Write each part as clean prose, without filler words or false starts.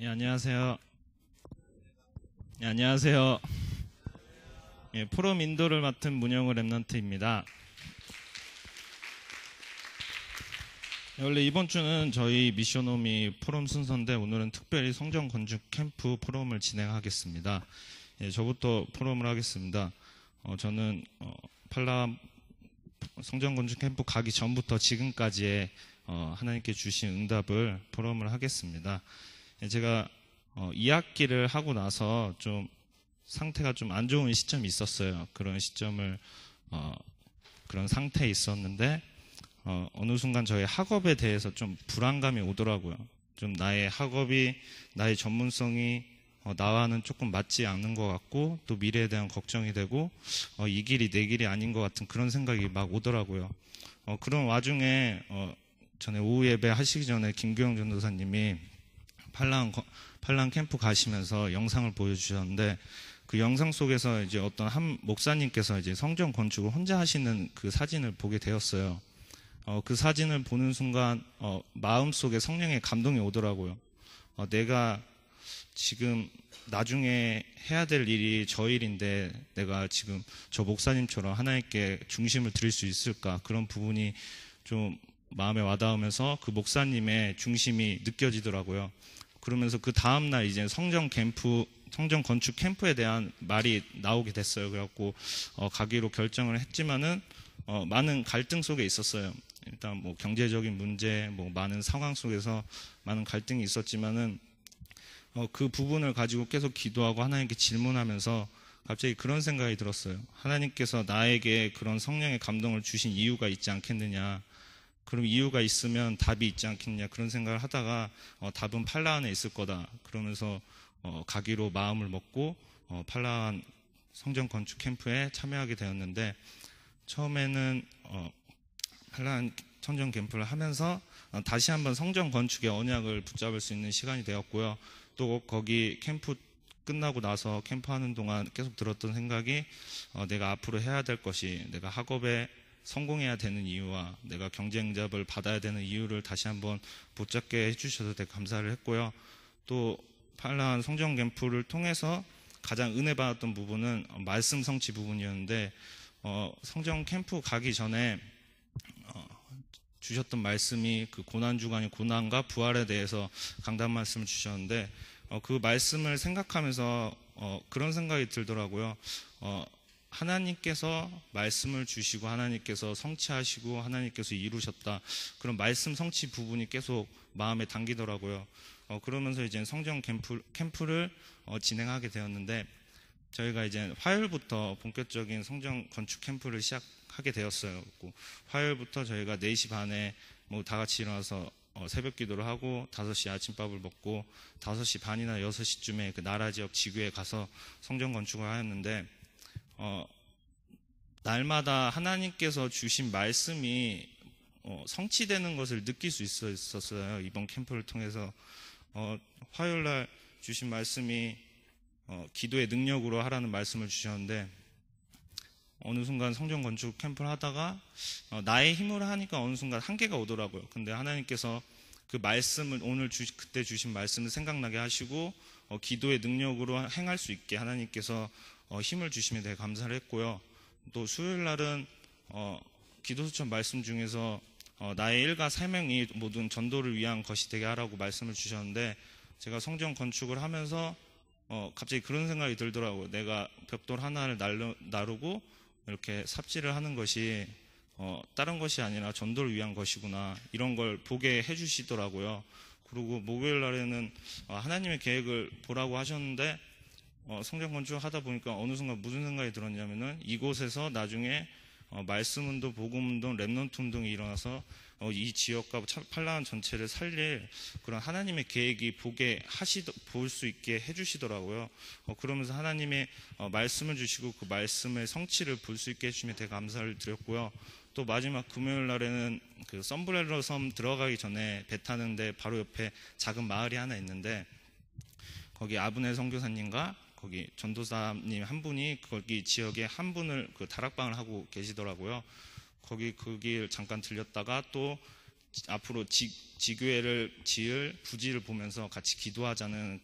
예, 안녕하세요. 예, 안녕하세요. 예, 포럼 인도를 맡은 문영우 랩넌트입니다. 원래 이번 주는 저희 미션홈이 포럼 순서인데 오늘은 특별히 성전 건축 캠프 포럼을 진행하겠습니다. 예, 저부터 포럼을 하겠습니다. 저는 팔라 성전 건축 캠프 가기 전부터 지금까지의 하나님께 주신 응답을 포럼을 하겠습니다. 예, 제가 2학기를 하고 나서 좀 상태가 좀 안 좋은 시점이 있었어요. 그런 시점을 그런 상태에 있었는데 어느 순간 저희 학업에 대해서 좀 불안감이 오더라고요. 좀 나의 학업이 나의 전문성이 나와는 조금 맞지 않는 것 같고 또 미래에 대한 걱정이 되고 이 길이 내 길이 아닌 것 같은 그런 생각이 막 오더라고요. 그런 와중에 전에 오후 예배 하시기 전에 김규영 전도사님이 팔랑 캠프 가시면서 영상을 보여주셨는데 그 영상 속에서 이제 어떤 한 목사님께서 이제 성전 건축을 혼자 하시는 그 사진을 보게 되었어요. 그 사진을 보는 순간 마음속에 성령의 감동이 오더라고요. 내가 지금 나중에 해야 될 일이 저 일인데 내가 지금 저 목사님처럼 하나님께 중심을 드릴 수 있을까, 그런 부분이 좀 마음에 와닿으면서 그 목사님의 중심이 느껴지더라고요. 그러면서 그 다음날 이제 성전 건축 캠프에 대한 말이 나오게 됐어요. 그래갖고 가기로 결정을 했지만은 많은 갈등 속에 있었어요. 일단 뭐 경제적인 문제, 뭐 많은 상황 속에서 많은 갈등이 있었지만은 그 부분을 가지고 계속 기도하고 하나님께 질문하면서 갑자기 그런 생각이 들었어요. 하나님께서 나에게 그런 성령의 감동을 주신 이유가 있지 않겠느냐. 그럼 이유가 있으면 답이 있지 않겠냐, 그런 생각을 하다가 답은 팔라안에 있을 거다. 그러면서 가기로 마음을 먹고 팔라안 성전 건축 캠프에 참여하게 되었는데, 처음에는 팔라안 성전 캠프를 하면서 다시 한번 성전 건축의 언약을 붙잡을 수 있는 시간이 되었고요. 또 거기 캠프 끝나고 나서 캠프하는 동안 계속 들었던 생각이 내가 앞으로 해야 될 것이, 내가 학업에 성공해야 되는 이유와 내가 경쟁잡을 받아야 되는 이유를 다시 한번 붙잡게 해주셔서 되게 감사를 했고요. 또 팔라한 성전 캠프를 통해서 가장 은혜 받았던 부분은 말씀 성취 부분이었는데, 성전 캠프 가기 전에 주셨던 말씀이 그 고난주간의 고난과 부활에 대해서 강단 말씀을 주셨는데, 그 말씀을 생각하면서 그런 생각이 들더라고요. 하나님께서 말씀을 주시고 하나님께서 성취하시고 하나님께서 이루셨다, 그런 말씀 성취 부분이 계속 마음에 당기더라고요. 그러면서 이제 성전 캠프를 진행하게 되었는데, 저희가 이제 화요일부터 본격적인 성전 건축 캠프를 시작하게 되었어요. 화요일부터 저희가 4시 반에 뭐 다 같이 일어나서 새벽 기도를 하고 5시 아침밥을 먹고 5시 반이나 6시쯤에 그 나라 지역 지구에 가서 성전 건축을 하였는데, 날마다 하나님께서 주신 말씀이 성취되는 것을 느낄 수 있었어요. 이번 캠프를 통해서 화요일날 주신 말씀이 기도의 능력으로 하라는 말씀을 주셨는데, 어느 순간 성전 건축 캠프를 하다가 나의 힘으로 하니까 어느 순간 한계가 오더라고요. 근데 하나님께서 그 말씀을 그때 주신 말씀을 생각나게 하시고 기도의 능력으로 행할 수 있게 하나님께서 힘을 주시면 되게 감사를 했고요. 또 수요일 날은 기도수천 말씀 중에서 나의 일과 사명이 모든 전도를 위한 것이 되게 하라고 말씀을 주셨는데, 제가 성전 건축을 하면서 갑자기 그런 생각이 들더라고요. 내가 벽돌 하나를 나르고 이렇게 삽질을 하는 것이 다른 것이 아니라 전도를 위한 것이구나, 이런 걸 보게 해주시더라고요. 그리고 목요일 날에는 하나님의 계획을 보라고 하셨는데, 성전 건축을 하다 보니까 어느 순간 무슨 생각이 들었냐면은, 이곳에서 나중에 말씀운동, 복음운동, 랩넌트 운동이 일어나서 이 지역과 팔라완 전체를 살릴 그런 하나님의 계획이 볼 수 있게 해주시더라고요. 그러면서 하나님의 말씀을 주시고 그 말씀의 성취를 볼 수 있게 해주시면 되게 감사를 드렸고요. 또 마지막 금요일 날에는 그 썸브렐러 섬 들어가기 전에 배 타는데 바로 옆에 작은 마을이 하나 있는데, 거기 아브네 선교사님과 거기 전도사님 한 분이 거기 지역에 한 분을 그 다락방을 하고 계시더라고요. 거길 잠깐 들렸다가 또 앞으로 지교회를 지을 부지를 보면서 같이 기도하자는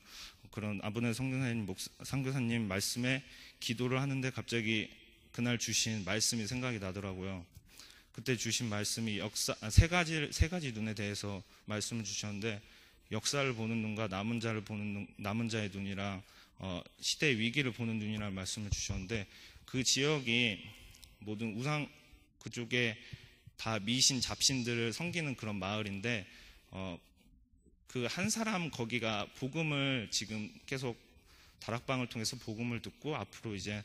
그런 아브넬 선교사님 말씀에 기도를 하는데 갑자기 그날 주신 말씀이 생각이 나더라고요. 그때 주신 말씀이 세 가지 눈에 대해서 말씀을 주셨는데, 역사를 보는 눈과 남은 자의 눈이랑 시대의 위기를 보는 눈이라는 말씀을 주셨는데, 그 지역이 모든 우상 그쪽에 다 미신 잡신들을 섬기는 그런 마을인데, 그 한 사람 거기가 복음을 지금 계속 다락방을 통해서 복음을 듣고 앞으로 이제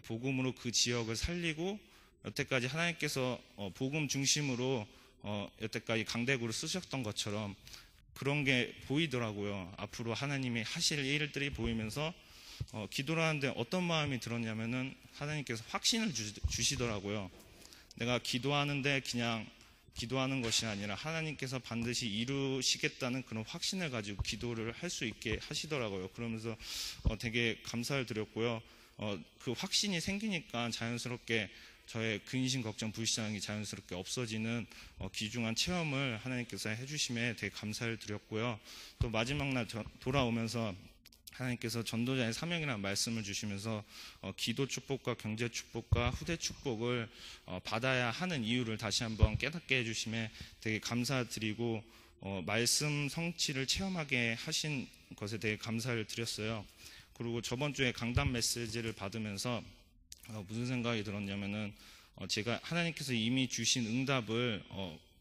복음으로 그 지역을 살리고, 여태까지 하나님께서 복음 중심으로 여태까지 강대국을 쓰셨던 것처럼 그런 게 보이더라고요. 앞으로 하나님이 하실 일들이 보이면서 기도를 하는데 어떤 마음이 들었냐면은 하나님께서 확신을 주시더라고요. 내가 기도하는데 그냥 기도하는 것이 아니라 하나님께서 반드시 이루시겠다는 그런 확신을 가지고 기도를 할 수 있게 하시더라고요. 그러면서 되게 감사를 드렸고요. 그 확신이 생기니까 자연스럽게 저의 근심, 걱정, 불신앙이 자연스럽게 없어지는 귀중한 체험을 하나님께서 해주심에 되게 감사를 드렸고요. 또 마지막 날 돌아오면서 하나님께서 전도자의 사명이라는 말씀을 주시면서 기도 축복과 경제 축복과 후대 축복을 받아야 하는 이유를 다시 한번 깨닫게 해주심에 되게 감사드리고, 말씀 성취를 체험하게 하신 것에 대해 감사를 드렸어요. 그리고 저번 주에 강단 메시지를 받으면서 무슨 생각이 들었냐면은 제가 하나님께서 이미 주신 응답을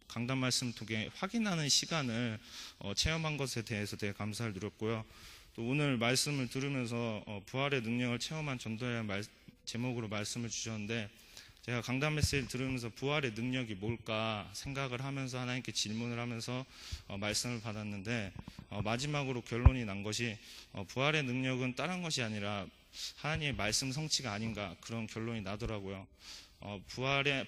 강단 말씀 통해 확인하는 시간을 체험한 것에 대해서 되게 감사를 드렸고요. 또 오늘 말씀을 들으면서 부활의 능력을 체험한 전도자의 제목으로 말씀을 주셨는데, 제가 강단 메시지를 들으면서 부활의 능력이 뭘까 생각을 하면서 하나님께 질문을 하면서 말씀을 받았는데, 마지막으로 결론이 난 것이 부활의 능력은 다른 것이 아니라 하나님의 말씀 성취가 아닌가, 그런 결론이 나더라고요.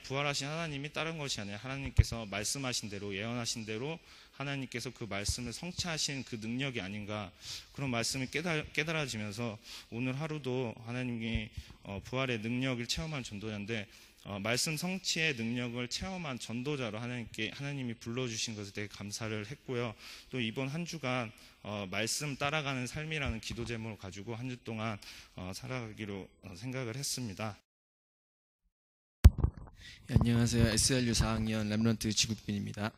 부활하신 하나님이 다른 것이 아니라 하나님께서 말씀하신 대로, 예언하신 대로 하나님께서 그 말씀을 성취하신 그 능력이 아닌가, 그런 말씀이 깨달아지면서 오늘 하루도 하나님이 부활의 능력을 체험한 전도자인데, 말씀 성취의 능력을 체험한 전도자로 하나님이 불러주신 것에 대해 감사를 했고요. 또 이번 한 주간 말씀 따라가는 삶이라는 기도 제목을 가지고 한 주 동안 살아가기로 생각을 했습니다. 네, 안녕하세요. SLU 4학년 렘넌트 지국빈입니다.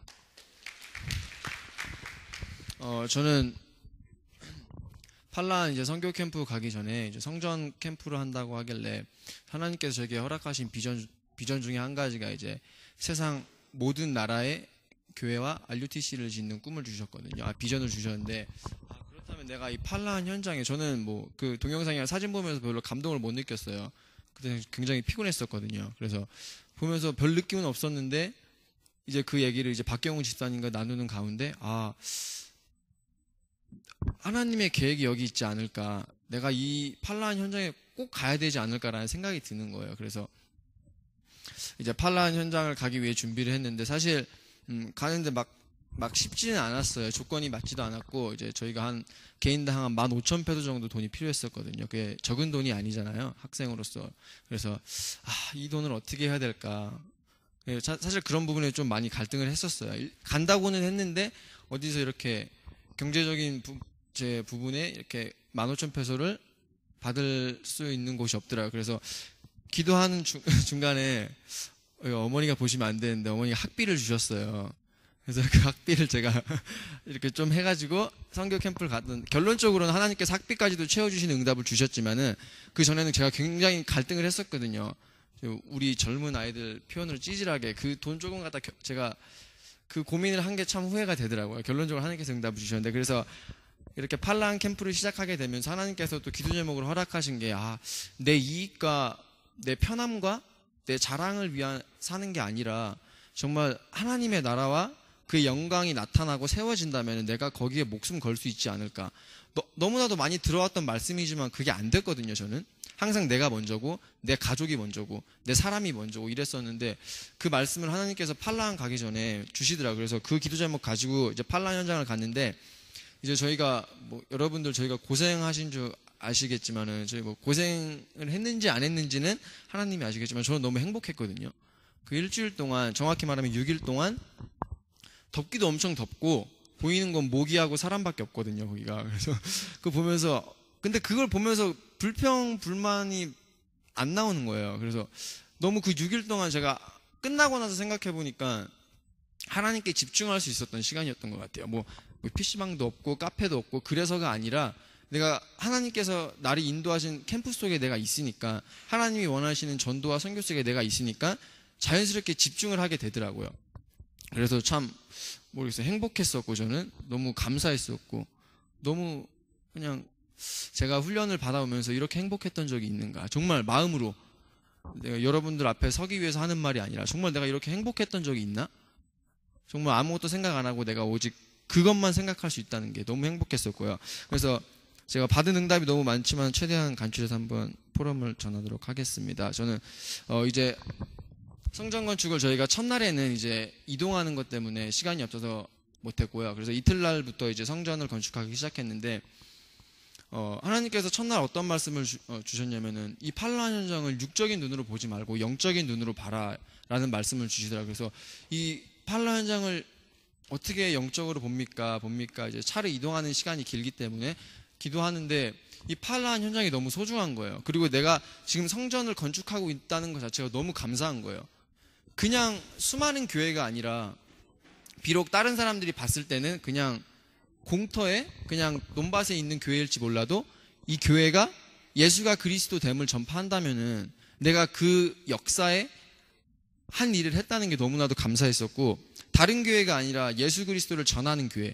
저는 팔란 이제 선교 캠프 가기 전에 이제 성전 캠프를 한다고 하길래 하나님께서 저에게 허락하신 비전 중에 한 가지가 이제 세상 모든 나라의 교회와 RUTC를 짓는 꿈을 주셨거든요. 비전을 주셨는데, 그렇다면 내가 이 팔란 현장에, 저는 뭐 그 동영상이나 사진 보면서 별로 감동을 못 느꼈어요. 그때 굉장히 피곤했었거든요. 그래서 보면서 별 느낌은 없었는데, 이제 그 얘기를 이제 박경훈 집사님과 나누는 가운데, 하나님의 계획이 여기 있지 않을까, 내가 이 팔란 현장에 꼭 가야 되지 않을까라는 생각이 드는 거예요. 그래서 이제 팔란 현장을 가기 위해 준비를 했는데, 사실 가는데 막 쉽지는 않았어요. 조건이 맞지도 않았고, 이제 저희가 한 개인당 한 15,000페소 정도 돈이 필요했었거든요. 그게 적은 돈이 아니잖아요, 학생으로서. 그래서 이 돈을 어떻게 해야 될까. 사실 그런 부분에 좀 많이 갈등을 했었어요. 간다고는 했는데 어디서 이렇게 경제적인 부분에 이렇게 15,000페소를 받을 수 있는 곳이 없더라고요. 그래서 기도하는 중간에 어머니가 보시면 안 되는데 어머니가 학비를 주셨어요. 그래서 그 학비를 제가 이렇게 좀 해가지고 선교 캠프를 갔던, 결론적으로는 하나님께서 학비까지도 채워주시는 응답을 주셨지만은 그 전에는 제가 굉장히 갈등을 했었거든요. 우리 젊은 아이들 표현으로 찌질하게 그 돈 조금 갖다 제가 그 고민을 한 게 참 후회가 되더라고요. 결론적으로 하나님께서 응답을 주셨는데, 그래서 이렇게 팔란 캠프를 시작하게 되면서 하나님께서 또 기도 제목으로 허락하신 게, 내 이익과 내 편함과 내 자랑을 위한 사는 게 아니라 정말 하나님의 나라와 그 영광이 나타나고 세워진다면 내가 거기에 목숨 걸 수 있지 않을까. 너무나도 많이 들어왔던 말씀이지만 그게 안 됐거든요. 저는 항상 내가 먼저고 내 가족이 먼저고 내 사람이 먼저고 이랬었는데, 그 말씀을 하나님께서 팔란 가기 전에 주시더라고요. 그래서 그 기도 제목 가지고 이제 팔란 현장을 갔는데, 이제 저희가 여러분들 저희가 고생하신 줄 아시겠지만은, 저희 고생을 했는지 안 했는지는 하나님이 아시겠지만 저는 너무 행복했거든요. 그 일주일 동안, 정확히 말하면 6일 동안 덥기도 엄청 덥고 보이는 건 모기하고 사람밖에 없거든요, 거기가. 그래서 그거 보면서, 근데 그걸 보면서 불평 불만이 안 나오는 거예요. 그래서 너무 그 6일 동안 제가 끝나고 나서 생각해 보니까 하나님께 집중할 수 있었던 시간이었던 것 같아요. 뭐 PC방도 없고 카페도 없고 그래서가 아니라 내가 하나님께서 나를 인도하신 캠프 속에 내가 있으니까, 하나님이 원하시는 전도와 선교 속에 내가 있으니까 자연스럽게 집중을 하게 되더라고요. 그래서 참 모르겠어요. 행복했었고, 저는 너무 감사했었고, 너무 그냥 제가 훈련을 받아오면서 이렇게 행복했던 적이 있는가, 정말 마음으로 내가 여러분들 앞에 서기 위해서 하는 말이 아니라 정말 내가 이렇게 행복했던 적이 있나? 정말 아무것도 생각 안 하고 내가 오직 그것만 생각할 수 있다는 게 너무 행복했었고요. 그래서 제가 받은 응답이 너무 많지만 최대한 간추려서 한번 포럼을 전하도록 하겠습니다. 저는 이제 성전 건축을 저희가 첫날에는 이제 이동하는 것 때문에 시간이 없어서 못했고요. 그래서 이틀날부터 이제 성전을 건축하기 시작했는데, 하나님께서 첫날 어떤 말씀을 주셨냐면은, 이 판란 현장을 육적인 눈으로 보지 말고 영적인 눈으로 봐라라는 말씀을 주시더라고요. 그래서 이 판란 현장을 어떻게 영적으로 봅니까? 이제 차를 이동하는 시간이 길기 때문에 기도하는데, 이 판란 현장이 너무 소중한 거예요. 그리고 내가 지금 성전을 건축하고 있다는 것 자체가 너무 감사한 거예요. 그냥 수많은 교회가 아니라, 비록 다른 사람들이 봤을 때는 그냥 공터에 그냥 논밭에 있는 교회일지 몰라도 이 교회가 예수가 그리스도 됨을 전파한다면은 내가 그 역사에 한 일을 했다는 게 너무나도 감사했었고, 다른 교회가 아니라 예수 그리스도를 전하는 교회,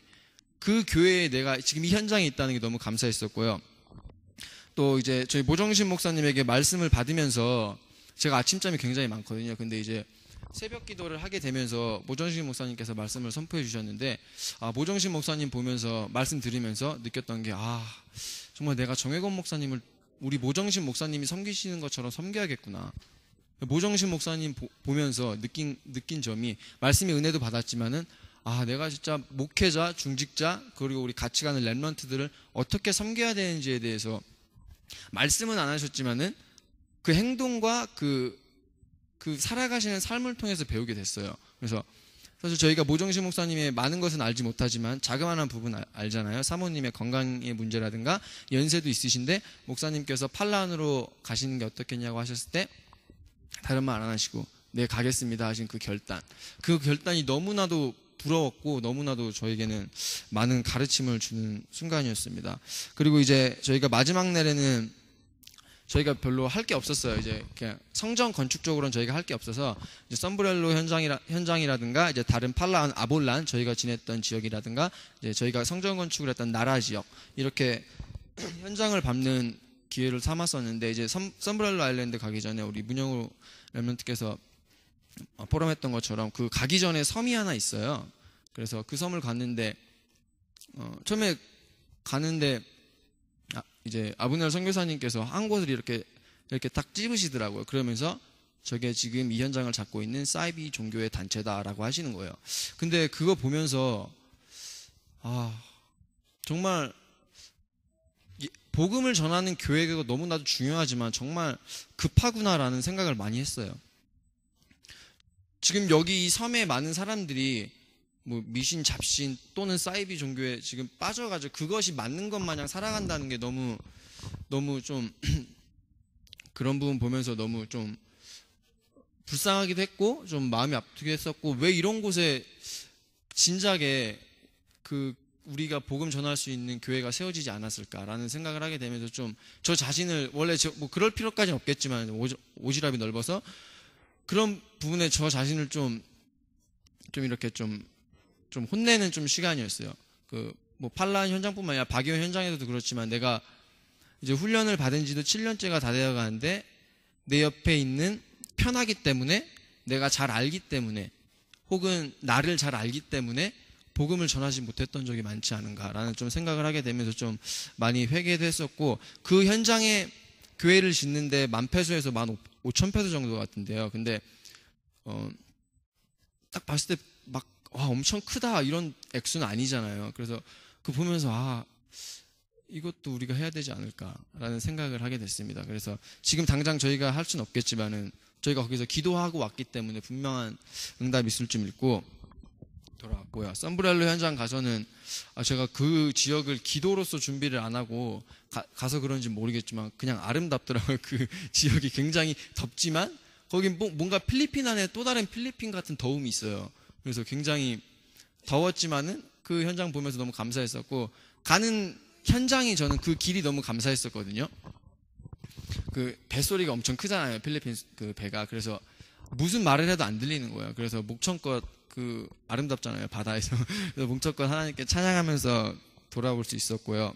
그 교회에 내가 지금 이 현장에 있다는 게 너무 감사했었고요. 또 이제 저희 모정신 목사님에게 말씀을 받으면서, 제가 아침잠이 굉장히 많거든요. 근데 이제 새벽 기도를 하게 되면서 모정신 목사님께서 말씀을 선포해 주셨는데, 모정신 목사님 보면서 말씀 들으면서 느꼈던 게, 정말 내가 정혜권 목사님을 우리 모정신 목사님이 섬기시는 것처럼 섬겨야겠구나. 모정신 목사님 보면서 느낀 점이, 말씀의 은혜도 받았지만은, 내가 진짜 목회자, 중직자, 그리고 우리 같이 가는 랩런트들을 어떻게 섬겨야 되는지에 대해서 말씀은 안 하셨지만은 그 행동과 그 살아가시는 삶을 통해서 배우게 됐어요. 그래서 사실 저희가 모정신 목사님의 많은 것은 알지 못하지만 자그마한 부분 알잖아요. 사모님의 건강의 문제라든가 연세도 있으신데 목사님께서 판란으로 가시는 게 어떻겠냐고 하셨을 때 다른 말 안 하시고 네 가겠습니다 하신 그 결단이 너무나도 부러웠고 너무나도 저에게는 많은 가르침을 주는 순간이었습니다. 그리고 이제 저희가 마지막 날에는 저희가 별로 할 게 없었어요. 이제 그냥 성전 건축적으로는 저희가 할 게 없어서 이제 썬브렐로 현장이라든가 이제 다른 팔란, 아볼란 저희가 지냈던 지역이라든가 이제 저희가 성전 건축을 했던 나라 지역 이렇게 현장을 밟는 기회를 삼았었는데, 이제 썬브렐로 아일랜드 가기 전에 우리 문영우 랩런트께서 포럼했던 것처럼 그 가기 전에 섬이 하나 있어요. 그래서 그 섬을 갔는데 처음에 가는데 이제 아브넬 선교사님께서 한 곳을 이렇게 딱 찝으시더라고요. 그러면서 저게 지금 이 현장을 잡고 있는 사이비 종교의 단체다라고 하시는 거예요. 근데 그거 보면서 정말 복음을 전하는 교회가 너무나도 중요하지만 정말 급하구나라는 생각을 많이 했어요. 지금 여기 이 섬에 많은 사람들이 뭐 미신, 잡신 또는 사이비 종교에 지금 빠져가지고 그것이 맞는 것 마냥 살아간다는 게 너무 좀 그런 부분 보면서 너무 좀 불쌍하기도 했고 좀 마음이 아프기도 했었고, 왜 이런 곳에 진작에 우리가 복음 전할 수 있는 교회가 세워지지 않았을까라는 생각을 하게 되면서 좀 저 자신을, 원래 뭐 그럴 필요까지는 없겠지만 오지랖이 넓어서 그런 부분에 저 자신을 좀 이렇게 좀 혼내는 좀 시간이었어요. 뭐 판란 현장뿐만 아니라 박예원 현장에서도 그렇지만 내가 이제 훈련을 받은 지도 7년째가 다 되어 가는데 내 옆에 있는 편하기 때문에, 내가 잘 알기 때문에, 혹은 나를 잘 알기 때문에 복음을 전하지 못했던 적이 많지 않은가라는 좀 생각을 하게 되면서 좀 많이 회개도 했었고, 그 현장에 교회를 짓는데 10,000페소에서 15,000페소 정도 같은데요. 근데 딱 봤을 때 막 엄청 크다 이런 액수는 아니잖아요. 그래서 보면서 이것도 우리가 해야 되지 않을까라는 생각을 하게 됐습니다. 그래서 지금 당장 저희가 할 수는 없겠지만은 저희가 거기서 기도하고 왔기 때문에 분명한 응답이 있을 줄 믿고, 돌아왔고요. 썬브렐러 현장 가서는 제가 그 지역을 기도로서 준비를 안 하고 가서 그런지 모르겠지만 그냥 아름답더라고요. 그 지역이 굉장히 덥지만 거긴 뭔가 필리핀 안에 또 다른 필리핀 같은 더움이 있어요. 그래서 굉장히 더웠지만은 그 현장 보면서 너무 감사했었고, 가는 현장이 저는 그 길이 너무 감사했었거든요. 그 뱃소리가 엄청 크잖아요, 필리핀 그 배가. 그래서 무슨 말을 해도 안 들리는 거예요. 그래서 목청껏 그 아름답잖아요, 바다에서. 그래서 목청껏 하나님께 찬양하면서 돌아올 수 있었고요.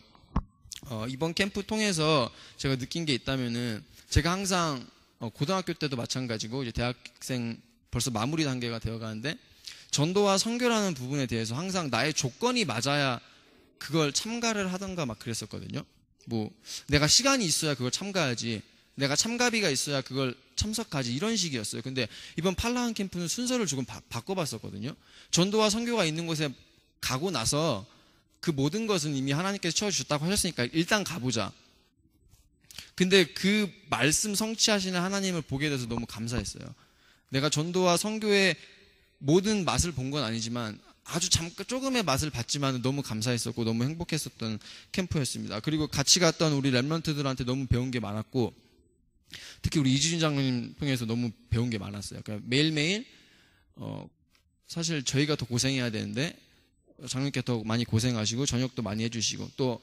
이번 캠프 통해서 제가 느낀 게 있다면은, 제가 항상 고등학교 때도 마찬가지고 이제 대학생 벌써 마무리 단계가 되어 가는데, 전도와 선교라는 부분에 대해서 항상 나의 조건이 맞아야 그걸 참가를 하던가 막 그랬었거든요. 뭐 내가 시간이 있어야 그걸 참가하지, 내가 참가비가 있어야 그걸 참석하지, 이런 식이었어요. 근데 이번 팔라완 캠프는 순서를 조금 바꿔봤었거든요. 전도와 선교가 있는 곳에 가고 나서 그 모든 것은 이미 하나님께서 채워주셨다고 하셨으니까 일단 가보자. 근데 그 말씀 성취하시는 하나님을 보게 돼서 너무 감사했어요. 내가 전도와 선교의 모든 맛을 본 건 아니지만 아주 잠깐 조금의 맛을 봤지만 너무 감사했었고 너무 행복했었던 캠프였습니다. 그리고 같이 갔던 우리 랩런트들한테 너무 배운 게 많았고, 특히 우리 이지준 장로님 통해서 너무 배운 게 많았어요. 그러니까 매일매일 사실 저희가 더 고생해야 되는데 장로님께 더 많이 고생하시고 저녁도 많이 해주시고, 또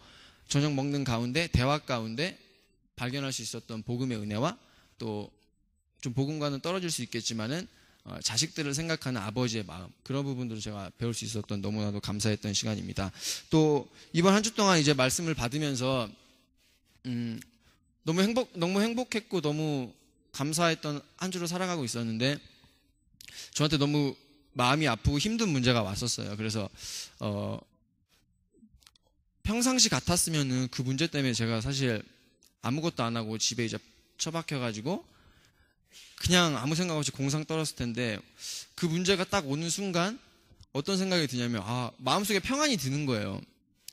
저녁 먹는 가운데 대화 가운데 발견할 수 있었던 복음의 은혜와, 또 좀 복음과는 떨어질 수 있겠지만은 자식들을 생각하는 아버지의 마음, 그런 부분들을 제가 배울 수 있었던 너무나도 감사했던 시간입니다. 또 이번 한 주 동안 이제 말씀을 받으면서 너무 행복했고 너무 감사했던 한 주로 살아가고 있었는데, 저한테 너무 마음이 아프고 힘든 문제가 왔었어요. 그래서 평상시 같았으면은 그 문제 때문에 제가 사실 아무것도 안 하고 집에 이제 처박혀가지고 그냥 아무 생각 없이 공상 떨었을 텐데, 그 문제가 딱 오는 순간 어떤 생각이 드냐면, 마음속에 평안이 드는 거예요.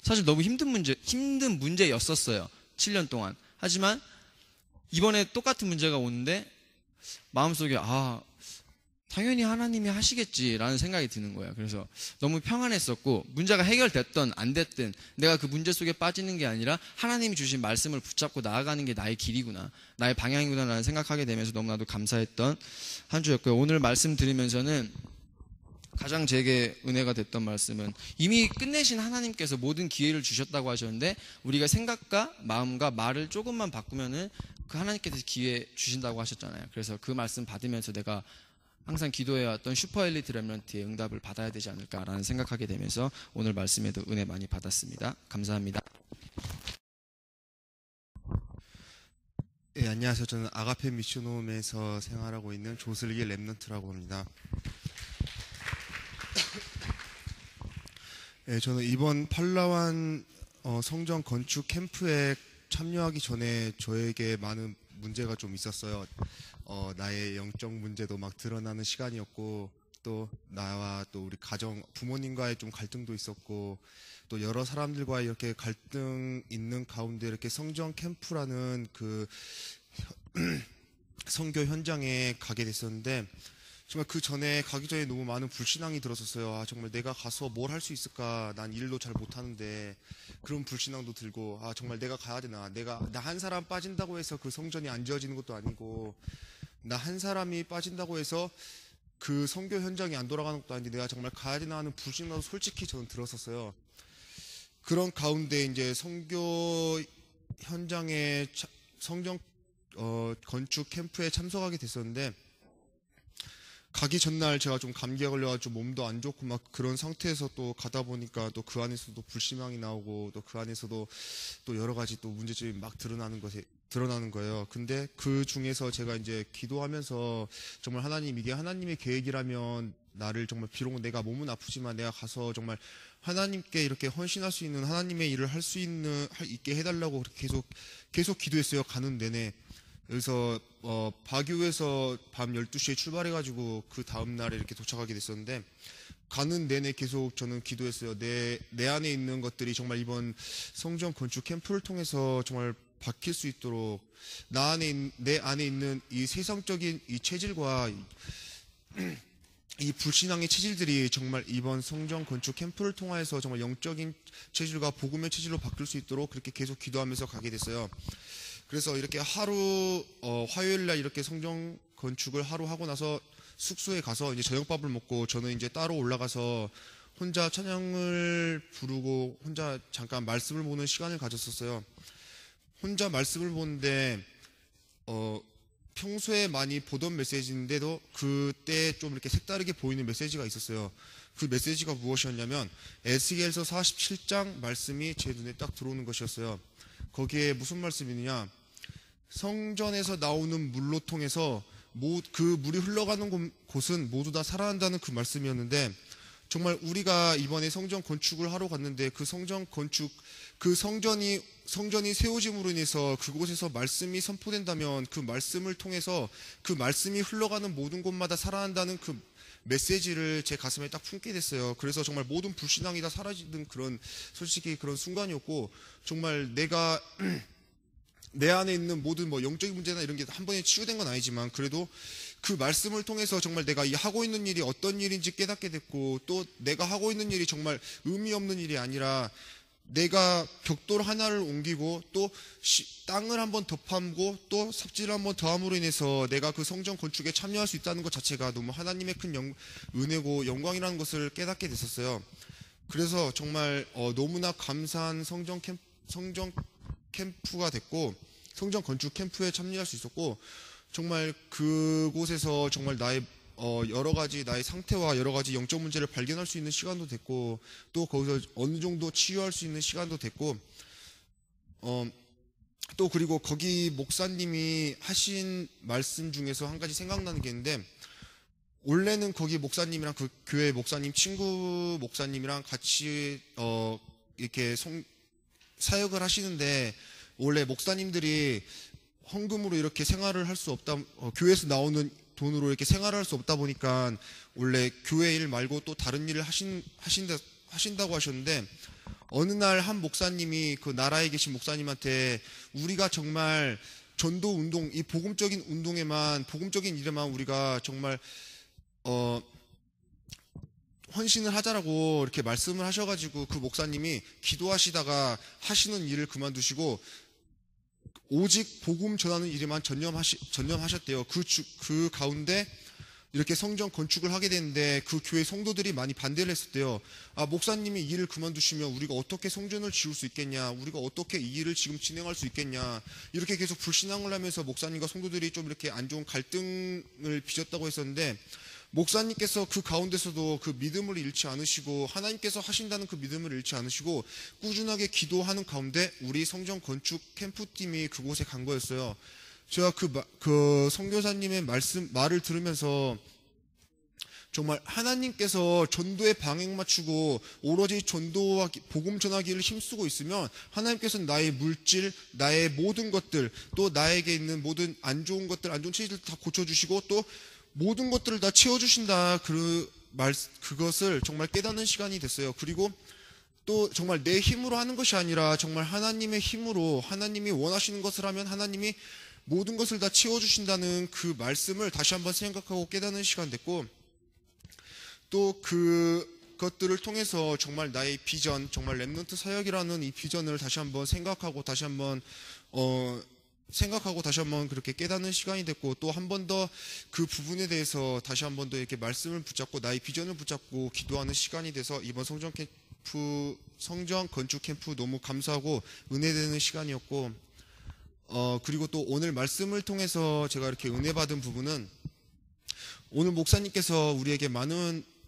사실 너무 힘든 문제였었어요, 7년 동안. 하지만 이번에 똑같은 문제가 오는데 마음속에 당연히 하나님이 하시겠지라는 생각이 드는 거예요. 그래서 너무 평안했었고, 문제가 해결됐든 안 됐든 내가 그 문제 속에 빠지는 게 아니라 하나님이 주신 말씀을 붙잡고 나아가는 게 나의 길이구나, 나의 방향이구나 라는 생각하게 되면서 너무나도 감사했던 한 주였고요. 오늘 말씀 드리면서는 가장 제게 은혜가 됐던 말씀은, 이미 끝내신 하나님께서 모든 기회를 주셨다고 하셨는데 우리가 생각과 마음과 말을 조금만 바꾸면은 그 하나님께서 기회 주신다고 하셨잖아요. 그래서 그 말씀 받으면서 내가 항상 기도해왔던 슈퍼엘리트 랩런트의 응답을 받아야 되지 않을까라는 생각하게 되면서 오늘 말씀에도 은혜 많이 받았습니다. 감사합니다. 네, 안녕하세요. 저는 아가페 미션홈에서 생활하고 있는 조슬기 랩런트라고 합니다. 네, 저는 이번 팔라완 성전 건축 캠프에 참여하기 전에 저에게 많은 문제가 좀 있었어요. 나의 영적 문제도 막 드러나는 시간이었고, 또 나와 또 우리 가정 부모님과의 좀 갈등도 있었고, 또 여러 사람들과 이렇게 갈등 있는 가운데 이렇게 성전 캠프라는 그 선교 현장에 가게 됐었는데, 정말 그 전에 가기 전에 너무 많은 불신앙이 들었었어요. 정말 내가 가서 뭘 할 수 있을까? 난 일도 잘 못하는데. 그런 불신앙도 들고, 정말 내가 가야 되나? 나 한 사람 빠진다고 해서 그 성전이 안 지어지는 것도 아니고, 나 한 사람이 빠진다고 해서 그 선교 현장이 안 돌아가는 것도 아닌데 내가 정말 가야 되나 하는 불신앙도 솔직히 저는 들었었어요. 그런 가운데 이제 선교 현장에 성전 건축 캠프에 참석하게 됐었는데, 가기 전날 제가 좀 감기가 걸려가지고 몸도 안 좋고 막 그런 상태에서 또 가다 보니까 또 그 안에서도 불신앙이 나오고, 또 그 안에서도 또 여러 가지 또 문제점이 막 드러나는 거예요. 근데 그 중에서 제가 이제 기도하면서 정말 하나님, 이게 하나님의 계획이라면 나를 정말, 비록 내가 몸은 아프지만 내가 가서 정말 하나님께 이렇게 헌신할 수 있는, 하나님의 일을 할 수 있게 해달라고 계속 기도했어요, 가는 내내. 그래서 바교에서 밤 12시에 출발해가지고 그 다음날에 이렇게 도착하게 됐었는데, 가는 내내 계속 저는 기도했어요. 내 안에 있는 것들이 정말 이번 성전 건축 캠프를 통해서 정말 바뀔 수 있도록, 내 안에 있는 이 세상적인 이 체질과 이 불신앙의 체질들이 정말 이번 성전 건축 캠프를 통해서 정말 영적인 체질과 복음의 체질로 바뀔 수 있도록 그렇게 계속 기도하면서 가게 됐어요. 그래서 이렇게 하루 화요일 날 이렇게 성전 건축을 하루 하고 나서 숙소에 가서 이제 저녁밥을 먹고 저는 이제 따로 올라가서 혼자 찬양을 부르고 혼자 잠깐 말씀을 보는 시간을 가졌었어요. 혼자 말씀을 보는데 평소에 많이 보던 메시지인데도 그때 좀 이렇게 색다르게 보이는 메시지가 있었어요. 그 메시지가 무엇이었냐면 에스겔서 47장 말씀이 제 눈에 딱 들어오는 것이었어요. 거기에 무슨 말씀이냐, 성전에서 나오는 물로 통해서 그 물이 흘러가는 곳은 모두 다 살아난다는 그 말씀이었는데, 정말 우리가 이번에 성전 건축을 하러 갔는데 그 성전 건축, 그 성전이 세워짐으로 인해서 그곳에서 말씀이 선포된다면 그 말씀을 통해서 그 말씀이 흘러가는 모든 곳마다 살아난다는 그 메시지를 제 가슴에 딱 품게 됐어요. 그래서 정말 모든 불신앙이 다 사라지는 그런, 솔직히 그런 순간이었고, 정말 내가 내 안에 있는 모든 영적인 문제나 이런 게 한 번에 치유된 건 아니지만 그래도 그 말씀을 통해서 정말 내가 하고 있는 일이 어떤 일인지 깨닫게 됐고, 또 내가 하고 있는 일이 정말 의미 없는 일이 아니라 내가 벽돌 하나를 옮기고 또 땅을 한번 더 파고 또 삽질을 한번 더 함으로 인해서 내가 그 성전 건축에 참여할 수 있다는 것 자체가 너무 하나님의 큰 은혜고 영광이라는 것을 깨닫게 됐었어요. 그래서 정말 너무나 감사한 성전 캠프가 됐고, 성전 건축 캠프에 참여할 수 있었고, 정말 그곳에서 정말 나의 여러 가지 나의 상태와 여러 가지 영적 문제를 발견할 수 있는 시간도 됐고, 또 거기서 어느 정도 치유할 수 있는 시간도 됐고, 또 그리고 거기 목사님이 하신 말씀 중에서 한 가지 생각나는 게 있는데, 원래는 거기 목사님이랑 그 교회 목사님 친구 목사님이랑 같이 이렇게 사역을 하시는데, 원래 목사님들이 헌금으로 이렇게 생활을 할 수 없다, 교회에서 나오는 돈으로 이렇게 생활을 할 수 없다 보니까 원래 교회 일 말고 또 다른 일을 하신다고 하셨는데, 어느 날 한 목사님이 그 나라에 계신 목사님한테 우리가 정말 전도 운동, 이 복음적인 운동에만, 복음적인 일에만 우리가 정말 헌신을 하자라고 이렇게 말씀을 하셔가지고, 그 목사님이 기도하시다가 하시는 일을 그만두시고 오직 복음 전하는 일에만 전념하셨대요. 그 가운데 이렇게 성전 건축을 하게 됐는데 그 교회 성도들이 많이 반대를 했었대요. 목사님이 이 일을 그만두시면 우리가 어떻게 성전을 지을 수 있겠냐, 우리가 어떻게 이 일을 지금 진행할 수 있겠냐, 이렇게 계속 불신앙을 하면서 목사님과 성도들이 좀 이렇게 안 좋은 갈등을 빚었다고 했었는데, 목사님께서 그 가운데서도 그 믿음을 잃지 않으시고 하나님께서 하신다는 그 믿음을 잃지 않으시고 꾸준하게 기도하는 가운데 우리 성전 건축 캠프팀이 그곳에 간 거였어요. 제가 그 선교사님의 말을 들으면서 정말 하나님께서 전도에 방향 맞추고 오로지 전도와 복음 전하기를 힘쓰고 있으면 하나님께서는 나의 물질, 나의 모든 것들, 또 나에게 있는 모든 안 좋은 것들, 안 좋은 체질들 다 고쳐주시고 또 모든 것들을 다 채워주신다. 그것을 정말 깨닫는 시간이 됐어요. 그리고 또 정말 내 힘으로 하는 것이 아니라 정말 하나님의 힘으로, 하나님이 원하시는 것을 하면 하나님이 모든 것을 다 채워주신다는 그 말씀을 다시 한번 생각하고 깨닫는 시간 됐고, 또 그것들을 통해서 정말 나의 비전, 정말 렘넌트 사역이라는 이 비전을 다시 한번 생각하고 다시 한번 그렇게 깨닫는 시간이 됐고, 또 한 번 더 그 부분에 대해서 다시 한 번 더 이렇게 말씀을 붙잡고 나의 비전을 붙잡고 기도하는 시간이 돼서 이번 성전 건축 캠프 너무 감사하고 은혜되는 시간이었고, 그리고 또 오늘 말씀을 통해서 제가 이렇게 은혜 받은 부분은, 오늘 목사님께서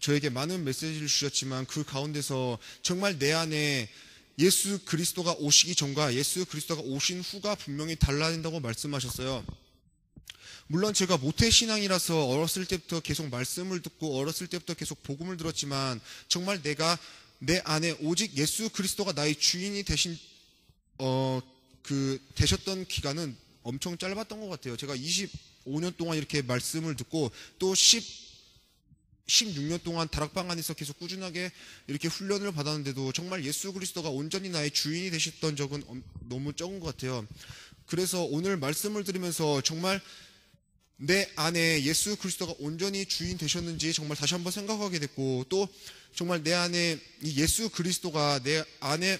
저에게 많은 메시지를 주셨지만 그 가운데서 정말 내 안에 예수 그리스도가 오시기 전과 예수 그리스도가 오신 후가 분명히 달라진다고 말씀하셨어요. 물론 제가 모태신앙이라서 어렸을 때부터 계속 말씀을 듣고 어렸을 때부터 계속 복음을 들었지만, 정말 내가 내 안에 오직 예수 그리스도가 나의 주인이 되셨던 기간은 엄청 짧았던 것 같아요. 제가 25년 동안 이렇게 말씀을 듣고 또 16년 동안 다락방 안에서 계속 꾸준하게 이렇게 훈련을 받았는데도 정말 예수 그리스도가 온전히 나의 주인이 되셨던 적은 너무 적은 것 같아요. 그래서 오늘 말씀을 들으면서 정말 내 안에 예수 그리스도가 온전히 주인 되셨는지 정말 다시 한번 생각하게 됐고, 또 정말 내 안에 이 예수 그리스도가 내 안에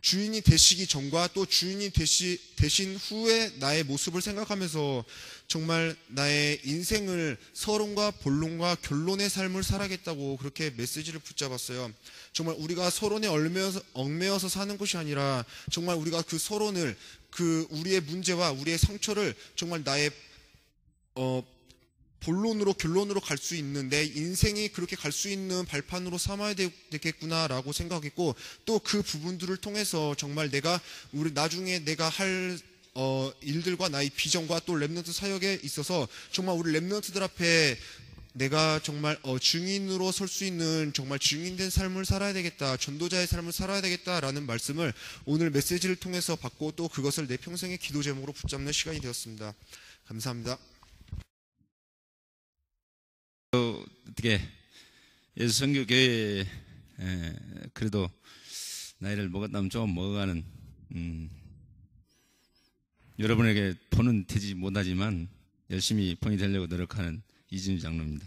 주인이 되시기 전과 또 주인이 되신 후에 나의 모습을 생각하면서 정말 나의 인생을 서론과 본론과 결론의 삶을 살아야겠다고 그렇게 메시지를 붙잡았어요. 정말 우리가 서론에 얽매여서 사는 것이 아니라 정말 우리가 그 서론을, 그 우리의 문제와 우리의 상처를 정말 나의 본론으로, 결론으로 갈 수 있는, 내 인생이 그렇게 갈 수 있는 발판으로 삼아야 되겠구나라고 생각했고, 또 그 부분들을 통해서 정말 나중에 내가 할 일들과 나의 비전과 또 랩넌트 사역에 있어서 정말 우리 랩넌트들 앞에 내가 정말 증인으로 설 수 있는 정말 증인된 삶을 살아야 되겠다, 전도자의 삶을 살아야 되겠다라는 말씀을 오늘 메시지를 통해서 받고, 또 그것을 내 평생의 기도 제목으로 붙잡는 시간이 되었습니다. 감사합니다. 어떻게 예수 선교교회에 그래도 나이를 먹었다면 좀 먹어가는 여러분에게 본은 되지 못하지만 열심히 본이 되려고 노력하는 이진우 장로입니다.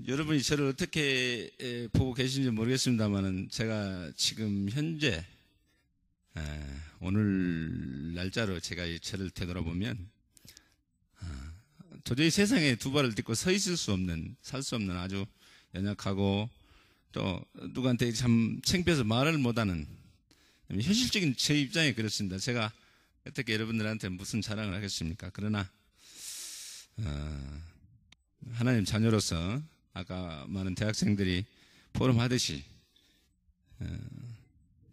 여러분이 저를 어떻게 보고 계신지 모르겠습니다만은 제가 지금 현재 오늘 날짜로 제가 저를 되돌아보면 도저히 세상에 두 발을 딛고 서 있을 수 없는, 살 수 없는 아주 연약하고 또 누구한테 참 창피해서 말을 못하는, 현실적인 제 입장이 그렇습니다. 제가 어떻게 여러분들한테 무슨 자랑을 하겠습니까? 그러나 하나님 자녀로서 아까 많은 대학생들이 포럼하듯이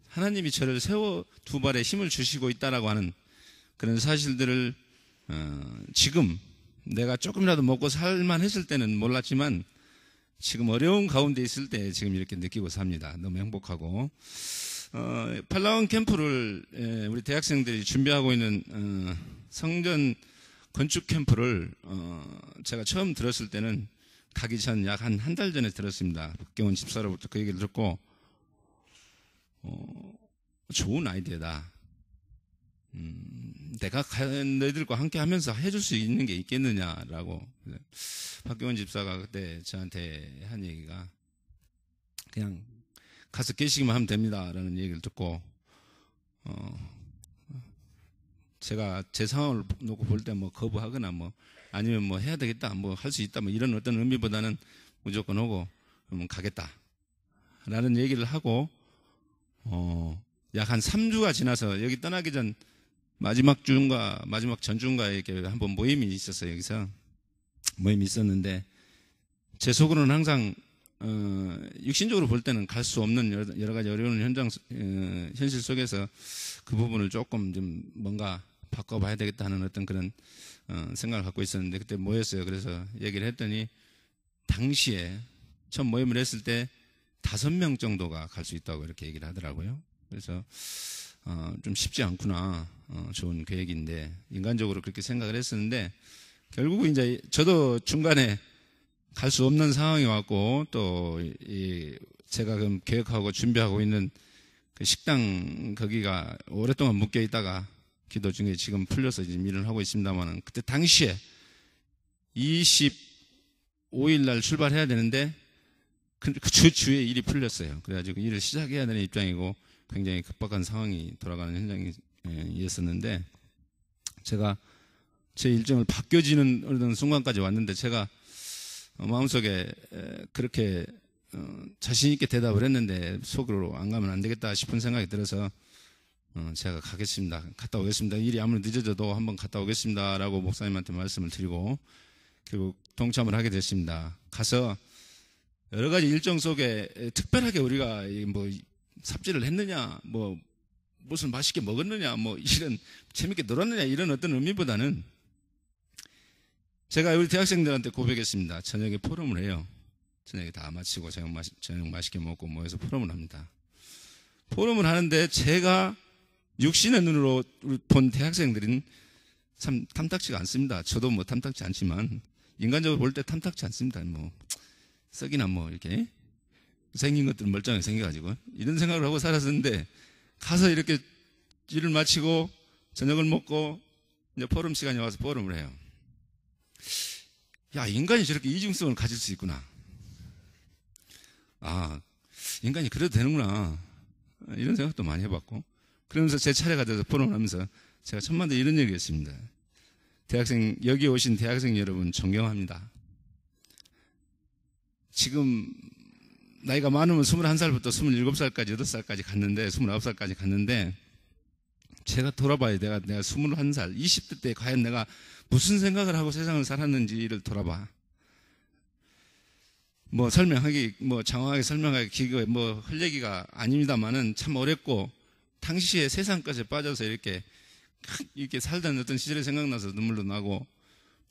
하나님이 저를 세워 두 발에 힘을 주시고 있다라고 하는 그런 사실들을 지금 내가 조금이라도 먹고 살만 했을 때는 몰랐지만 지금 어려운 가운데 있을 때 지금 이렇게 느끼고 삽니다. 너무 행복하고, 팔라원 캠프를 우리 대학생들이 준비하고 있는 성전 건축 캠프를 제가 처음 들었을 때는 가기 전 약 한 달 전에 들었습니다. 박경원 집사로부터 그 얘기를 듣고 좋은 아이디어다. 내가 너희들과 함께 하면서 해줄 수 있는 게 있겠느냐라고. 박경원 집사가 그때 저한테 한 얘기가 그냥 가서 계시기만 하면 됩니다라는 얘기를 듣고, 제가 제 상황을 놓고 볼 때 뭐 거부하거나 뭐 아니면 뭐 해야 되겠다, 뭐 할 수 있다, 뭐 이런 어떤 의미보다는 무조건 오고 그러면 가겠다라는 얘기를 하고, 약 한 3주가 지나서 여기 떠나기 전 마지막 전주인가 이렇게 한번 모임이 있었어요. 여기서 모임이 있었는데 제 속으로는 항상 육신적으로 볼 때는 갈 수 없는 여러 가지 어려운 현실 속에서 그 부분을 조금 좀 뭔가 바꿔봐야 되겠다 하는 어떤 그런 생각을 갖고 있었는데, 그때 모였어요. 그래서 얘기를 했더니 당시에 처음 모임을 했을 때 5명 정도가 갈 수 있다고 이렇게 얘기를 하더라고요. 그래서 좀 쉽지 않구나. 좋은 계획인데 인간적으로 그렇게 생각을 했었는데, 결국은 이제 저도 중간에 갈 수 없는 상황이 왔고, 또 제가 그럼 계획하고 준비하고 있는 그 식당 거기가 오랫동안 묶여 있다가 기도 중에 지금 풀려서 지금 일을 하고 있습니다만은, 그때 당시에 25일 날 출발해야 되는데 그 주에 일이 풀렸어요. 그래가지고 일을 시작해야 되는 입장이고 굉장히 급박한 상황이 돌아가는 현장이었었는데, 제가 제 일정을 바뀌어지는 어떤 순간까지 왔는데 제가 마음속에 그렇게 자신 있게 대답을 했는데 속으로 안 가면 안 되겠다 싶은 생각이 들어서 제가 가겠습니다. 갔다 오겠습니다. 일이 아무리 늦어져도 한번 갔다 오겠습니다. 라고 목사님한테 말씀을 드리고 결국 동참을 하게 됐습니다. 가서 여러 가지 일정 속에 특별하게 우리가 뭐 삽질을 했느냐, 뭐 무슨 맛있게 먹었느냐, 뭐 이런 재밌게 놀았느냐 이런 어떤 의미보다는 제가 우리 대학생들한테 고백했습니다. 저녁에 포럼을 해요. 저녁에 다 마치고 저녁 맛있게 먹고 모여서 포럼을 합니다. 포럼을 하는데 제가 육신의 눈으로 본 대학생들은 참 탐탁지가 않습니다. 저도 뭐 탐탁지 않지만 인간적으로 볼 때 탐탁지 않습니다. 뭐 썩이나 뭐 이렇게 생긴 것들은 멀쩡하게 생겨가지고 이런 생각을 하고 살았었는데 가서 이렇게 일을 마치고 저녁을 먹고 이제 포럼 시간이 와서 포럼을 해요. 야, 인간이 저렇게 이중성을 가질 수 있구나. 아, 인간이 그래도 되는구나. 이런 생각도 많이 해봤고. 그러면서 제 차례가 돼서 포럼을 하면서 제가 천만대 이런 얘기 했습니다. 대학생, 여기 오신 대학생 여러분 존경합니다. 지금 나이가 많으면 21살부터 27살까지, 8살까지 갔는데, 29살까지 갔는데, 제가 돌아봐야 내가 21살, 20대 때 과연 내가 무슨 생각을 하고 세상을 살았는지를 돌아봐. 뭐 설명하기, 뭐 장황하게 설명하기, 기가, 뭐 할 얘기가 아닙니다만은 참 어렵고, 당시에 세상까지 빠져서 이렇게 살던 어떤 시절이 생각나서 눈물도 나고,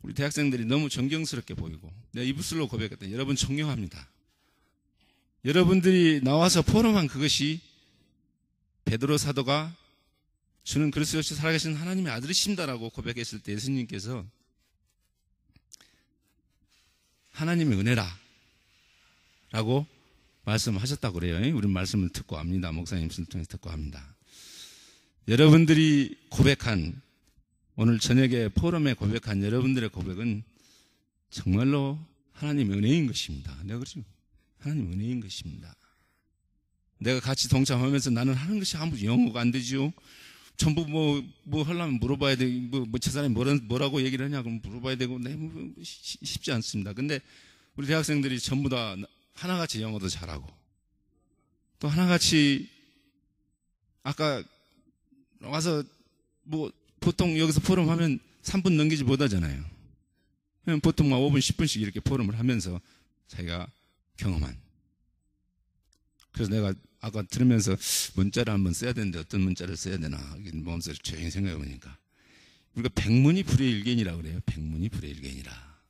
우리 대학생들이 너무 존경스럽게 보이고, 내가 입술로 고백했다. 여러분 존경합니다. 여러분들이 나와서 포럼한 그것이 베드로 사도가 주는 그리스도 없이 살아계신 하나님의 아들이십니다라고 고백했을 때 예수님께서 하나님의 은혜라 라고 말씀하셨다고 그래요. 우리 말씀을 듣고 합니다. 목사님 말씀을 통해서 듣고 합니다. 여러분들이 고백한, 오늘 저녁에 포럼에 고백한 여러분들의 고백은 정말로 하나님의 은혜인 것입니다. 내가 그러죠. 하나님 은혜인 것입니다. 내가 같이 동참하면서 나는 하는 것이 아무 영어가 안 되지요. 전부 뭐 하려면 물어봐야 되고, 저 사람이 뭐라고 얘기를 하냐, 그럼 물어봐야 되고, 쉽지 않습니다. 근데 우리 대학생들이 전부 다 하나같이 영어도 잘하고, 또 하나같이, 아까 와서 보통 여기서 포럼 하면 3분 넘기지 못하잖아요. 보통 5분, 10분씩 이렇게 포럼을 하면서 자기가 경험한. 그래서 내가 아까 들으면서 문자를 한번 써야 되는데 어떤 문자를 써야 되나 마음속에 조용히 생각해 보니까 우리가 백문이 불여일견이라고 그래요. 백문이 불여일견이라.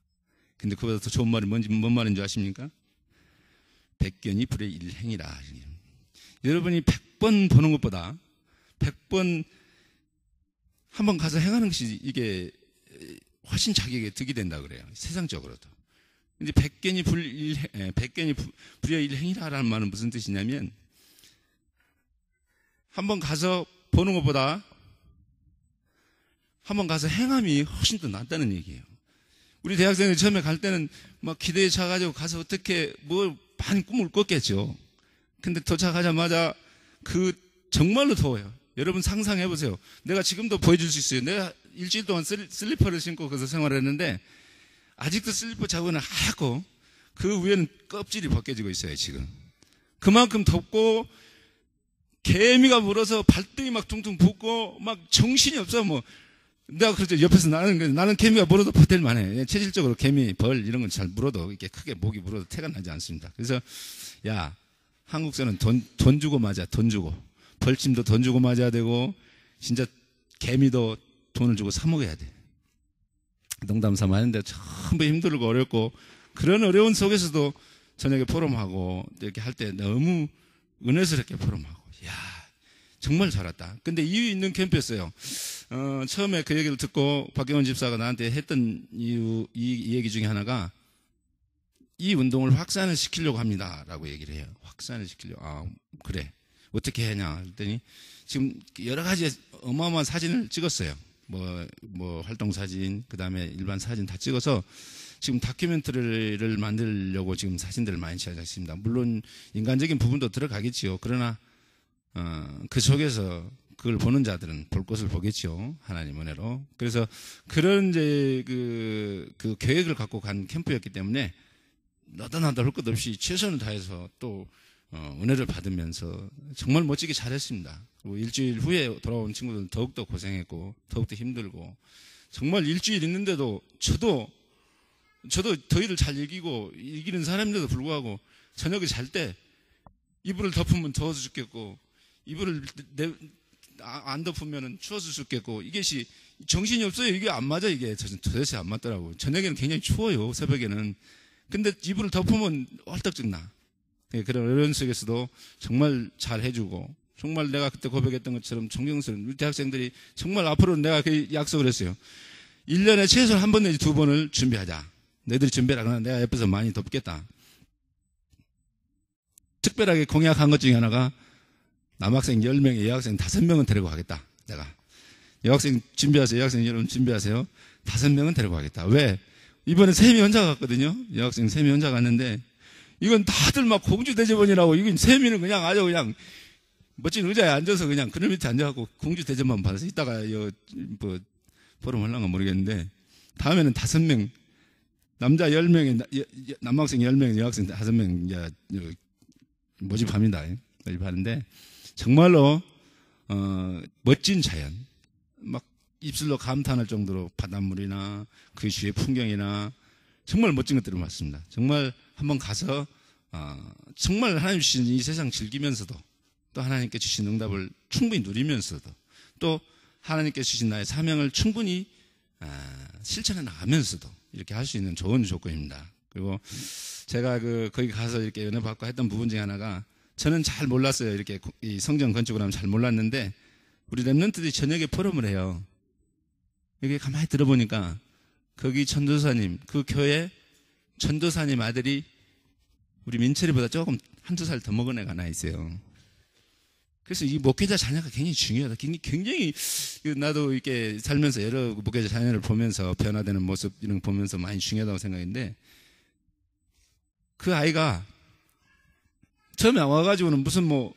근데 그보다 더 좋은 말이 뭔 말인 줄 아십니까? 백견이 불여일행이라. 여러분이 100번 보는 것보다 100번 한번 가서 행하는 것이 이게 훨씬 자기에게 득이 된다 그래요. 세상적으로도. 근데 백견이 불여일행이라는 말은 무슨 뜻이냐면 한번 가서 보는 것보다 한번 가서 행함이 훨씬 더 낫다는 얘기예요. 우리 대학생이 처음에 갈 때는 막 기대에 차가지고 가서 어떻게 많이 꿈을 꿨겠죠. 근데 도착하자마자 정말로 더워요. 여러분 상상해 보세요. 내가 지금도 보여줄 수 있어요. 내가 일주일 동안 슬리퍼를 신고 거기서 생활을 했는데 아직도 슬리퍼 자국은 하얗고 그 위에는 껍질이 벗겨지고 있어요. 지금 그만큼 덥고 개미가 물어서 발등이 막 퉁퉁 붓고 막 정신이 없어. 내가 그렇죠. 옆에서 나는 개미가 물어도 버틸 만해. 체질적으로 개미, 벌 이런 건 잘 물어도 이렇게 크게 목이 물어도 태가 나지 않습니다. 그래서 야, 한국서는 돈 주고 맞아. 돈 주고 벌침도 돈 주고 맞아야 되고 진짜 개미도 돈을 주고 사 먹어야 돼. 농담 삼아 하는데 전부 힘들고 어렵고 그런 어려운 속에서도 저녁에 포럼하고 이렇게 할 때 너무 은혜스럽게 포럼하고 야 정말 잘 왔다. 근데 이유 있는 캠프였어요. 처음에 그 얘기를 듣고 박경원 집사가 나한테 했던 이 얘기 중에 하나가 이 운동을 확산을 시키려고 합니다라고 얘기를 해요. 확산을 시키려고. 아 그래 어떻게 하냐 했더니 지금 여러 가지 어마어마한 사진을 찍었어요. 뭐 활동 사진, 그 다음에 일반 사진 다 찍어서 지금 다큐멘터리를 만들려고 지금 사진들을 많이 제작했습니다. 물론 인간적인 부분도 들어가겠지요. 그러나 그 속에서 그걸 보는 자들은 볼 것을 보겠죠. 하나님 은혜로. 그래서 그런 이제 그 계획을 갖고 간 캠프였기 때문에 너다나다 할 것 없이 최선을 다해서 또 은혜를 받으면서 정말 멋지게 잘했습니다. 그리고 일주일 후에 돌아온 친구들은 더욱더 고생했고 더욱더 힘들고 정말 일주일 있는데도 저도 더위를 잘 이기는 사람인데도 불구하고 저녁에 잘 때 이불을 덮으면 더워서 죽겠고 이불을 안 덮으면 추워서 죽겠고 이것이 정신이 없어요. 이게 안 맞아. 이게 도대체 안 맞더라고요. 저녁에는 굉장히 추워요. 새벽에는. 근데 이불을 덮으면 얼떡증 나. 그런 어려운 속에서도 정말 잘 해주고 정말 내가 그때 고백했던 것처럼 존경스러운 우리 대학생들이 정말 앞으로 내가 그 약속을 했어요. 1년에 최소 한 번 내지 2번을 준비하자. 너희들이 준비하라. 그러나 내가 옆에서 많이 돕겠다. 특별하게 공약한 것 중에 하나가 남학생 10명에 여학생 5명은 데리고 가겠다. 내가 여학생 준비하세요. 여학생 여러분 준비하세요. 5명은 데리고 가겠다. 왜? 이번에 3명 혼자 갔거든요. 여학생 3명 혼자 갔는데 이건 다들 막 공주 대접원이라고 이건 3명은 그냥 아주 그냥 멋진 의자에 앉아서 그냥 그늘 밑에 앉아갖고 공주 대접만 받아서 이따가 뭐 포럼 하려는 건 모르겠는데 다음에는 5명 남자 10명에 남학생 10명 여학생 5명 이제 모집합니다. 모집하는데 정말로 멋진 자연 막 입술로 감탄할 정도로 바닷물이나 그 주위의 풍경이나 정말 멋진 것들을 봤습니다. 정말 한번 가서 정말 하나님 주신 이 세상 즐기면서도 또 하나님께 주신 응답을 충분히 누리면서도 또 하나님께 주신 나의 사명을 충분히 실천해 나가면서도 이렇게 할 수 있는 좋은 조건입니다. 그리고 제가 거기 가서 이렇게 은혜 받고 했던 부분 중에 하나가 저는 잘 몰랐어요. 이렇게 이 성전 건축을 하면 잘 몰랐는데 우리 랩런트들이 저녁에 포럼을 해요. 여기 가만히 들어보니까 거기 전도사님 그 교회 전도사님 아들이 우리 민철이보다 조금 1-2살 더 먹은 애가 하나 있어요. 그래서 이 목회자 자녀가 굉장히 중요하다. 굉장히 나도 이렇게 살면서 여러 목회자 자녀를 보면서 변화되는 모습 이런 거 보면서 많이 중요하다고 생각했는데 그 아이가 처음에 와가지고는 무슨 뭐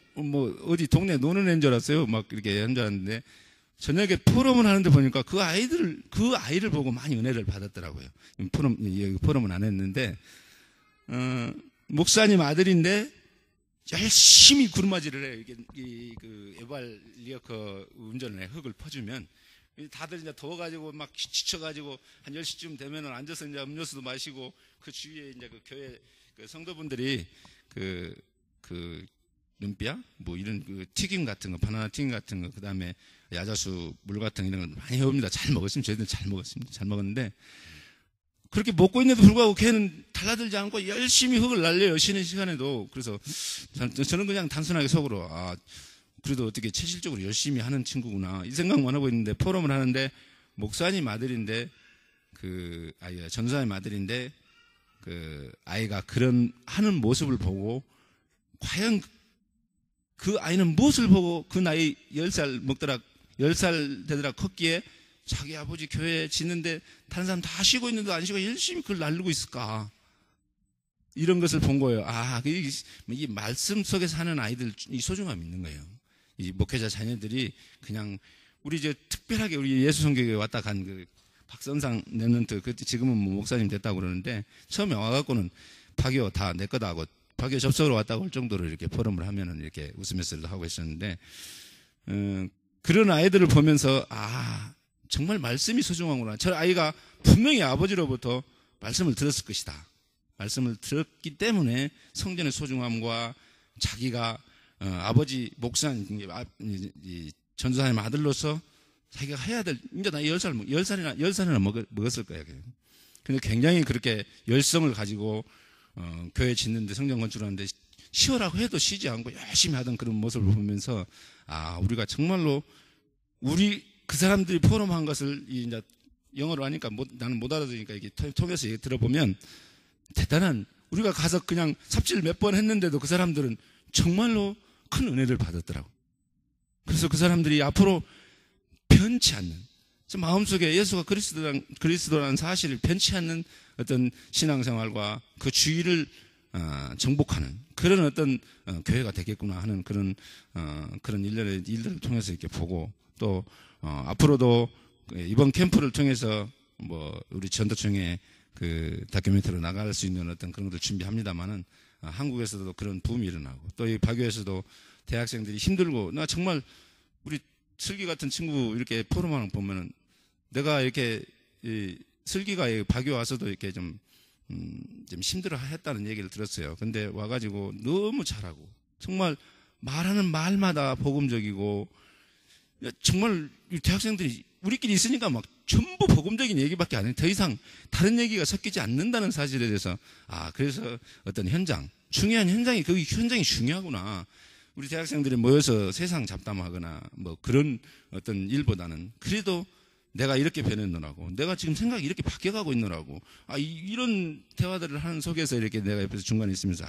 어디 동네 노는 애인 줄 알았어요. 막 이렇게 한 줄 알았는데 저녁에 포럼을 하는데 보니까 그 아이를 보고 많이 은혜를 받았더라고요. 포럼은 안 했는데 목사님 아들인데 열심히 구르마지를 해요. 이게 그 에발 리어커 운전을 해. 흙을 퍼주면 다들 이제 더워가지고 막 지쳐가지고 한 10시쯤 되면은 앉아서 이제 음료수도 마시고 그 주위에 이제 그 교회 그 성도분들이 그 눈비야 뭐 이런 그 튀김 같은 거 바나나 튀김 같은 거 그다음에 야자수 물 같은 거 이런 걸 많이 해옵니다. 잘 먹었습니다. 저희들 잘 먹었습니다. 잘 먹었는데 그렇게 먹고 있는데도 불구하고 걔는 달라들지 않고 열심히 흙을 날려요. 쉬는 시간에도. 그래서 저는 그냥 단순하게 속으로 그래도 어떻게 체질적으로 열심히 하는 친구구나 이 생각만 하고 있는데 포럼을 하는데 목사님 아들인데 전사님 아들인데 그 아이가 그런 하는 모습을 보고 과연 그 아이는 무엇을 보고 그 나이 10살 되더라 컸기에 자기 아버지 교회 짓는데 다른 사람 다 쉬고 있는데 안 쉬고 열심히 그걸 날르고 있을까? 이런 것을 본 거예요. 이 말씀 속에서 하는 아이들 이 소중함이 있는 거예요. 이 목회자 자녀들이 그냥 우리 특별하게 우리 예수성교회 왔다 간 그 박선상 랩런트 그때 지금은 뭐 목사님 됐다고 그러는데 처음에 와갖고는 박교 다 내 거다 하고 박교 접속으로 왔다고 할 정도로 이렇게 포럼을 하면은 이렇게 웃으면서도 하고 있었는데 그런 아이들을 보면서 정말 말씀이 소중하구나. 저 아이가 분명히 아버지로부터 말씀을 들었을 것이다. 말씀을 들었기 때문에 성전의 소중함과 자기가 아버지 목사님 전도사님 아들로서 자기가 해야 될 이제 나 10살이나 먹었을 거예요. 근데 굉장히 그렇게 열성을 가지고 교회 짓는데 성전 건축하는데 쉬어라고 해도 쉬지 않고 열심히 하던 그런 모습을 보면서 우리가 정말로 그 사람들이 포럼한 것을 이제 영어로 하니까 나는 못 알아들으니까 이게 통해서 들어보면 대단한 우리가 가서 그냥 삽질 몇 번 했는데도 그 사람들은 정말로 큰 은혜를 받았더라고. 그래서 그 사람들이 앞으로 변치 않는 마음속에 예수가 그리스도라는 사실을 변치 않는 어떤 신앙생활과 그 주의를 정복하는 그런 어떤 교회가 되겠구나 하는 그런 일들을 통해서 이렇게 보고 또 앞으로도 이번 캠프를 통해서 뭐 우리 전도청에 그 다큐멘터리로 나갈 수 있는 어떤 그런 것들 준비합니다만은 한국에서도 그런 붐이 일어나고 또 이 박유에서도 대학생들이 힘들고 나 정말 우리 슬기 같은 친구 이렇게 포럼하는 거 보면은 내가 이렇게 슬기가 박유 와서도 이렇게 좀 힘들어 했다는 얘기를 들었어요. 근데 와가지고 너무 잘하고 정말 말하는 말마다 복음적이고 정말 대학생들이 우리끼리 있으니까 막 전부 복음적인 얘기밖에 안 해요. 더 이상 다른 얘기가 섞이지 않는다는 사실에 대해서 그래서 어떤 중요한 현장이 그 현장이 중요하구나. 우리 대학생들이 모여서 세상 잡담하거나 뭐 그런 어떤 일보다는 그래도 내가 이렇게 변했노라고 내가 지금 생각이 이렇게 바뀌어가고 있노라고 이런 대화들을 하는 속에서 이렇게 내가 옆에서 중간에 있으면서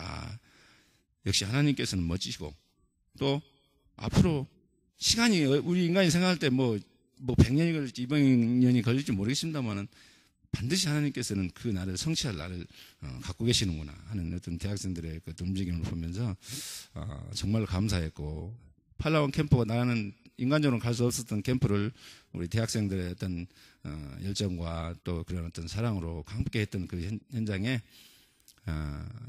역시 하나님께서는 멋지시고 또 앞으로 시간이 우리 인간이 생각할 때 뭐 100년이 걸릴지 200년이 걸릴지 모르겠습니다만은 반드시 하나님께서는 그 날을 성취할 날을 갖고 계시는구나 하는 어떤 대학생들의 그 움직임을 보면서 정말 감사했고, 팔라원 캠프가 나는 인간적으로 갈 수 없었던 캠프를 우리 대학생들의 어떤 열정과 또 그런 어떤 사랑으로 함께 했던 그 현장에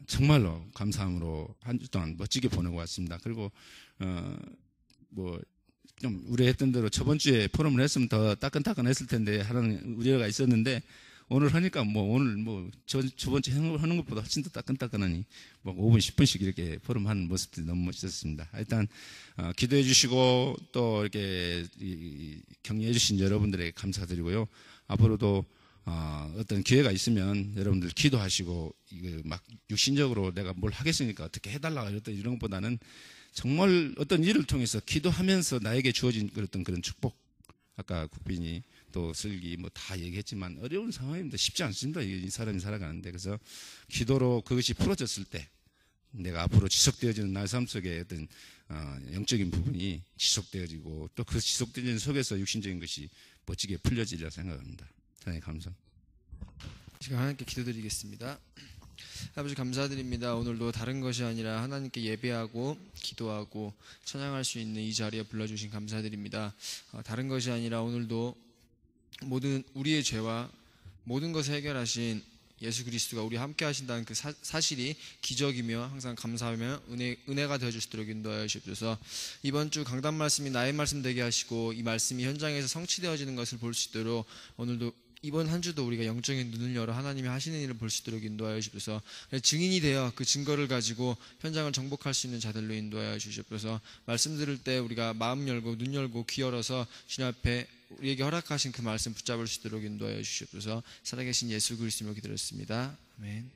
정말로 감사함으로 한 주 동안 멋지게 보내고 왔습니다. 그리고 뭐 좀 우려했던 대로 저번 주에 포럼을 했으면 더 따끈따끈했을 텐데 하는 우려가 있었는데, 오늘 하니까 뭐 오늘 뭐 저번 주에 하는 것보다 훨씬 더 따끈따끈하니 뭐 5분 10분씩 이렇게 포럼하는 모습들이 너무 멋있었습니다. 일단 기도해 주시고 또 이렇게 격려해 주신 여러분들에게 감사드리고요. 앞으로도 어떤 기회가 있으면 여러분들 기도하시고 이거 막 육신적으로 내가 뭘 하겠으니까 어떻게 해달라 이런 것보다는 정말 어떤 일을 통해서 기도하면서 나에게 주어진 그런 축복, 아까 국빈이 또 슬기 뭐 다 얘기했지만 어려운 상황입니다. 쉽지 않습니다. 이 사람이 살아가는데. 그래서 기도로 그것이 풀어졌을 때 내가 앞으로 지속되어지는 날 삶 속에 어떤 영적인 부분이 지속되어지고 또 그 지속되어지는 속에서 육신적인 것이 멋지게 풀려지리라 생각합니다. 하나님 감사합니다. 지금 하나님께 기도드리겠습니다. 아버지 감사드립니다. 오늘도 다른 것이 아니라 하나님께 예배하고 기도하고 찬양할 수 있는 이 자리에 불러주신 감사드립니다. 다른 것이 아니라 오늘도 모든 우리의 죄와 모든 것을 해결하신 예수 그리스도가 우리 함께 하신다는 그 사실이 기적이며 항상 감사하며 은혜가 되어줄 수 있도록 인도하여 주옵소서. 이번 주 강단 말씀이 나의 말씀 되게 하시고 이 말씀이 현장에서 성취되어지는 것을 볼 수 있도록 오늘도 이번 한 주도 우리가 영적인 눈을 열어 하나님이 하시는 일을 볼 수 있도록 인도하여 주옵소서. 증인이 되어 그 증거를 가지고 현장을 정복할 수 있는 자들로 인도하여 주옵소서. 말씀 들을 때 우리가 마음 열고 눈 열고 귀 열어서 주님 앞에 우리에게 허락하신 그 말씀 붙잡을 수 있도록 인도하여 주옵소서. 살아계신 예수 그리스도로 기도했습니다. 아멘.